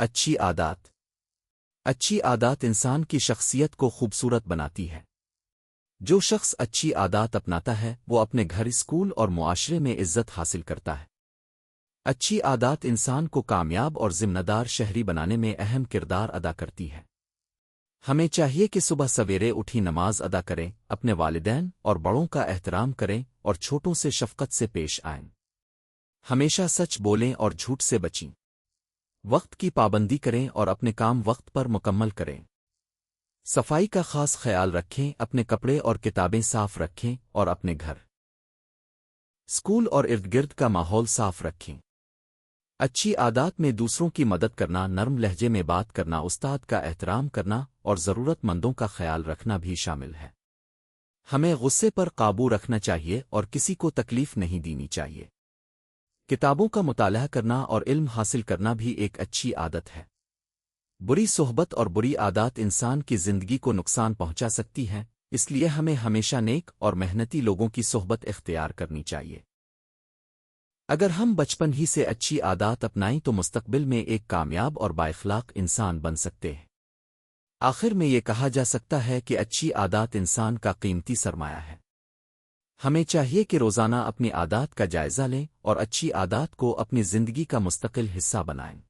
اچھی عادات اچھی عادات انسان کی شخصیت کو خوبصورت بناتی ہے۔ جو شخص اچھی عادات اپناتا ہے وہ اپنے گھر، اسکول اور معاشرے میں عزت حاصل کرتا ہے۔ اچھی عادات انسان کو کامیاب اور ذمہ دار شہری بنانے میں اہم کردار ادا کرتی ہے۔ ہمیں چاہیے کہ صبح سویرے اٹھی نماز ادا کریں، اپنے والدین اور بڑوں کا احترام کریں اور چھوٹوں سے شفقت سے پیش آئیں۔ ہمیشہ سچ بولیں اور جھوٹ سے بچیں۔ وقت کی پابندی کریں اور اپنے کام وقت پر مکمل کریں۔ صفائی کا خاص خیال رکھیں، اپنے کپڑے اور کتابیں صاف رکھیں اور اپنے گھر، اسکول اور ارد گرد کا ماحول صاف رکھیں۔ اچھی عادات میں دوسروں کی مدد کرنا، نرم لہجے میں بات کرنا، استاد کا احترام کرنا اور ضرورت مندوں کا خیال رکھنا بھی شامل ہے۔ ہمیں غصے پر قابو رکھنا چاہیے اور کسی کو تکلیف نہیں دینی چاہیے۔ کتابوں کا مطالعہ کرنا اور علم حاصل کرنا بھی ایک اچھی عادت ہے۔ بری صحبت اور بری عادات انسان کی زندگی کو نقصان پہنچا سکتی ہیں، اس لیے ہمیں ہمیشہ نیک اور محنتی لوگوں کی صحبت اختیار کرنی چاہیے۔ اگر ہم بچپن ہی سے اچھی عادات اپنائیں تو مستقبل میں ایک کامیاب اور بااخلاق انسان بن سکتے ہیں۔ آخر میں یہ کہا جا سکتا ہے کہ اچھی عادات انسان کا قیمتی سرمایہ ہے۔ ہمیں چاہیے کہ روزانہ اپنی عادات کا جائزہ لیں اور اچھی عادات کو اپنی زندگی کا مستقل حصہ بنائیں۔